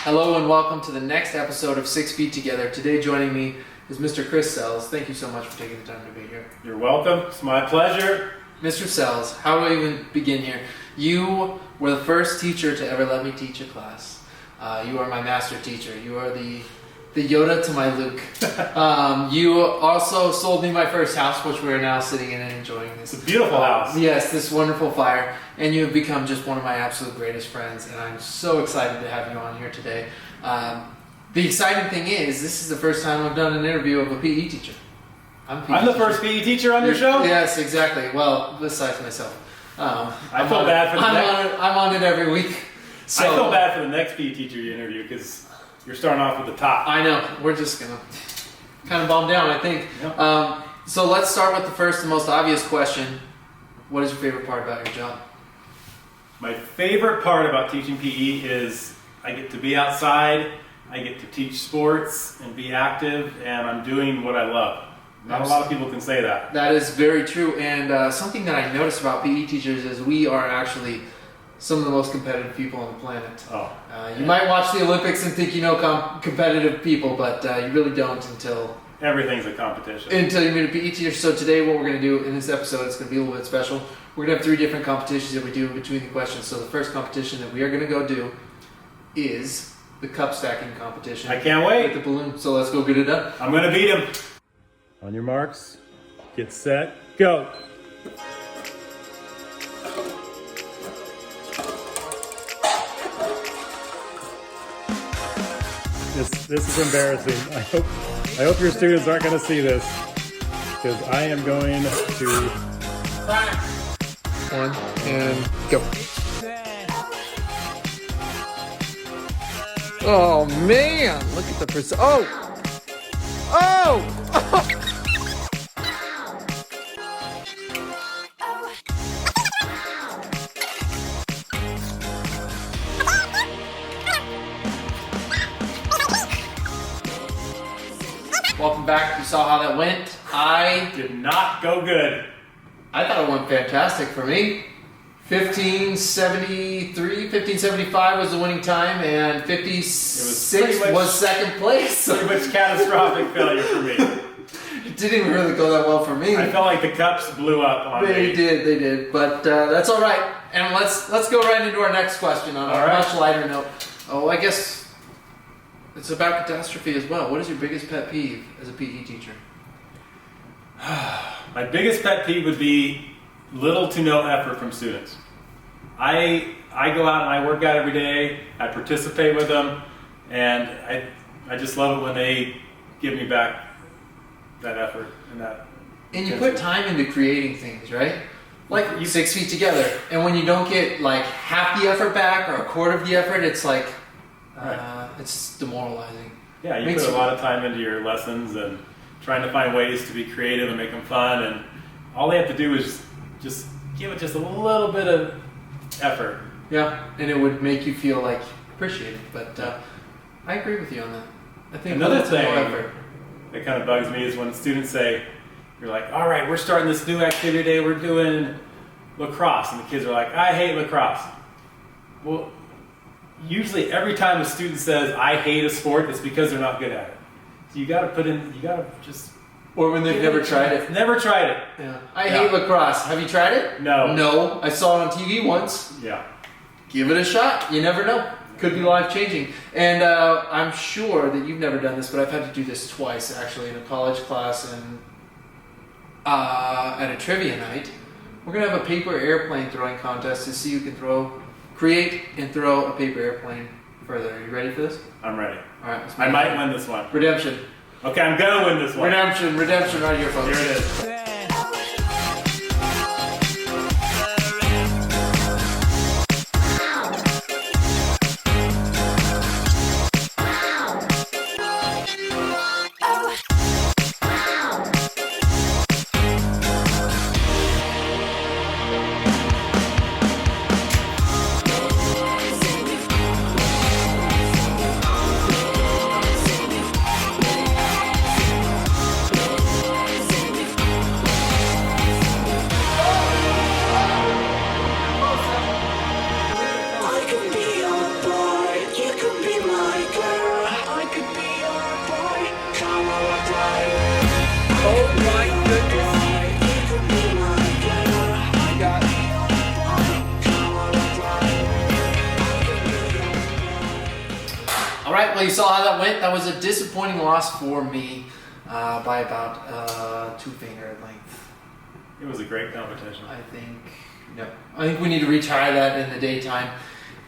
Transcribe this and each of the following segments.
Hello and welcome to the next episode of 6 Feet Together. Today joining me is Mr. Chris Sells. Thank you so much for taking the time to be here. You're welcome. It's my pleasure. Mr. Sells, how do I even begin here? You were the first teacher to ever let me teach a class. You are my master teacher. You are the Yoda to my Luke. You also sold me my first house, which we're now sitting in and enjoying this. It's a beautiful house. Yes, this wonderful fire. And you have become just one of my absolute greatest friends. And I'm so excited to have you on here today. The exciting thing is, this is the first time I've done an interview of a PE teacher. I'm the first PE teacher on your show? Yes, exactly. Well, besides myself. I feel bad for the I'm on it every week. So, I feel bad for the next PE teacher you interview because you're starting off with the top. I know. We're just going to kind of bomb down, I think. Yep. So let's start with the first and most obvious question. What is your favorite part about your job? My favorite part about teaching PE is I get to be outside, I get to teach sports and be active, and I'm doing what I love. Not a lot of people can say that. That is very true, and something that I noticed about PE teachers is we are actually some of the most competitive people on the planet. You might watch the Olympics and think you know competitive people, but you really don't until... Everything's a competition. Until you meet a PE teacher. So today what we're going to do in this episode, it's going to be a little bit special. We're going to have 3 different competitions that we do in between the questions. So the first competition that we are going to go do is the cup stacking competition. I can't wait. With the balloon. So let's go get it done. I'm going to beat him. On your marks, get set, go. This is embarrassing. I hope your students aren't going to see this because I am going to... 1 and go. Oh man, look at the percent. Oh! Welcome back. You saw how that went. I did not go good. I thought it went fantastic for me. 15:75 was the winning time, and 56 was second place. Pretty much catastrophic failure for me. It didn't even really go that well for me. I felt like the cups blew up on me. They did. But that's all right. And let's go right into our next question on a much lighter note. Oh, I guess it's about catastrophe as well. What is your biggest pet peeve as a PE teacher? My biggest pet peeve would be little to no effort from students. I go out and I work out every day. I participate with them, and I just love it when they give me back that effort and that. And you put time into creating things, right? Like 6 Feet Together, and when you don't get like half the effort back or a quarter of the effort, it's like it's demoralizing. Yeah, you put a lot of time into your lessons and trying to find ways to be creative and make them fun, and all they have to do is just give it just a little bit of effort. Yeah, and it would make you feel like appreciated. But I agree with you on that. I think another thing that kind of bugs me is when students say, you're like, all right, we're starting this new activity today, we're doing lacrosse, and the kids are like, I hate lacrosse. Well, usually every time a student says, I hate a sport, it's because they're not good at it. So you gotta just... Or when they've never tried it. Never tried it. Yeah. I hate lacrosse. Have you tried it? No. No. I saw it on TV once. Yeah. Give it a shot. You never know. Could be life-changing. And I'm sure that you've never done this, but I've had to do this twice, actually, in a college class and at a trivia night. We're going to have a paper airplane throwing contest to see who can create and throw a paper airplane further. Are you ready for this? I'm ready. All right. I might win this one. Redemption. Okay, I'm going to win this one. Redemption right here, folks. Here it is. well, you saw how that went. That was a disappointing loss for me by about 2-finger length. It was a great competition. I think we need to retire that in the daytime.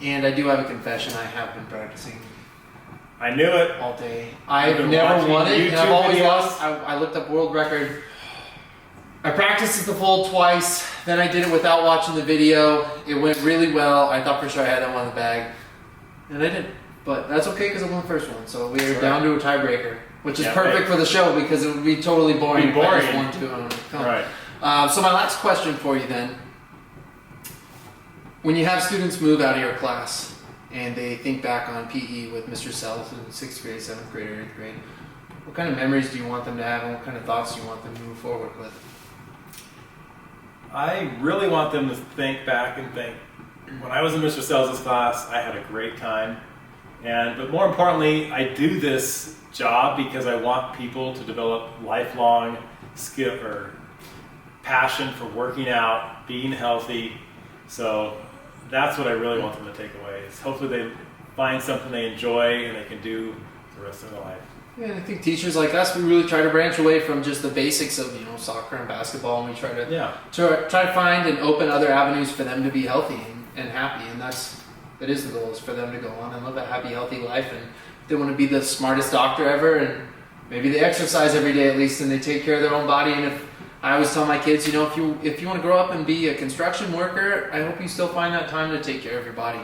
And I do have a confession. I have been practicing I knew it. all day. I've never won it, and I've always lost. I looked up world record. I practiced it the full twice. Then I did it without watching the video. It went really well. I thought for sure I had that one in the bag, and I didn't. But that's okay because I won the first one. So we are down to a tiebreaker, which is perfect for the show because it would be totally boring if I just won 2 on it. Right. So my last question for you then. When you have students move out of your class and they think back on PE with Mr. Sells in 6th grade, 7th grade, or 8th grade, what kind of memories do you want them to have and what kind of thoughts do you want them to move forward with? I really want them to think back and think, when I was in Mr. Sells' class, I had a great time. But more importantly, I do this job because I want people to develop lifelong skill or passion for working out, being healthy. So that's what I really want them to take away, is hopefully they find something they enjoy and they can do the rest of their life. Yeah, and I think teachers like us, we really try to branch away from just the basics of soccer and basketball, and we try to find and open other avenues for them to be healthy and happy, and that is the goal, is for them to go on and live a happy, healthy life. And if they want to be the smartest doctor ever, and maybe they exercise every day at least, and they take care of their own body. And if I always tell my kids, if you want to grow up and be a construction worker, I hope you still find that time to take care of your body.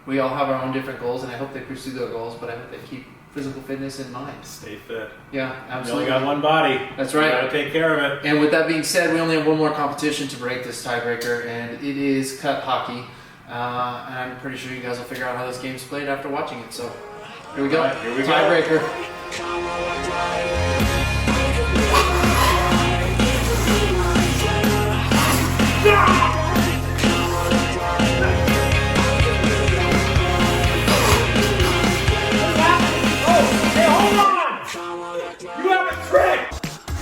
We all have our own different goals, and I hope they pursue their goals, but I hope they keep physical fitness in mind. Stay fit. Yeah, absolutely. You only got one body. That's right. You gotta take care of it. And with that being said, we only have one more competition to break this tiebreaker, and it is cut hockey. And I'm pretty sure you guys will figure out how this game's played after watching it. So here we go. Right, here we go. Tiebreaker.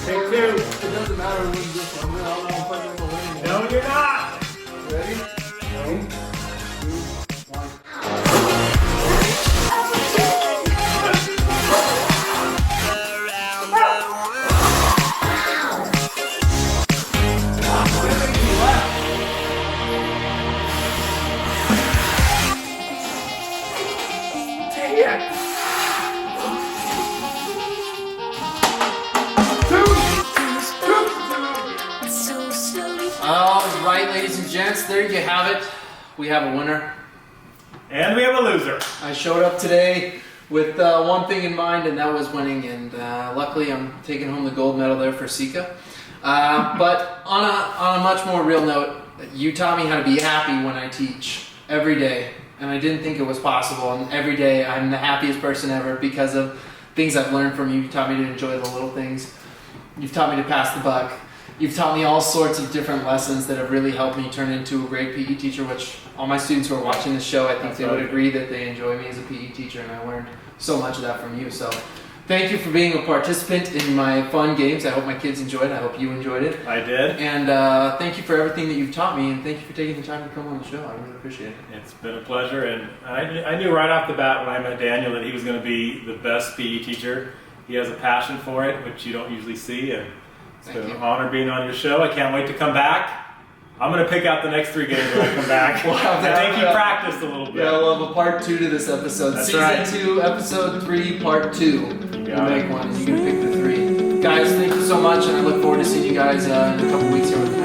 Take 2. It doesn't matter when this one. No, you're not. Ready? 3, 2, 1. All right, ladies and gents, there you have it. We have a winner. And we have a loser. I showed up today with one thing in mind, and that was winning. And luckily, I'm taking home the gold medal there for Sika. But on a much more real note, you taught me how to be happy when I teach every day, and I didn't think it was possible. And every day, I'm the happiest person ever because of things I've learned from you. You taught me to enjoy the little things. You've taught me to pass the buck. You've taught me all sorts of different lessons that have really helped me turn into a great PE teacher, which all my students who are watching this show, I think they would agree that they enjoy me as a PE teacher, and I learned so much of that from you. So thank you for being a participant in my fun games. I hope my kids enjoyed it. I hope you enjoyed it. I did. And thank you for everything that you've taught me, and thank you for taking the time to come on the show. I really appreciate it. It's been a pleasure, and I knew right off the bat when I met Daniel that he was going to be the best PE teacher. He has a passion for it, which you don't usually see, and it's been an honor being on your show. I can't wait to come back. I'm going to pick out the next 3 games when I come back. I think you practiced a little bit. Yeah, we'll have a part 2 to this episode. That's Season right. 2, episode 3, part 2. We'll make one, and you can pick the 3. Guys, thank you so much, and I look forward to seeing you guys in a couple weeks here with the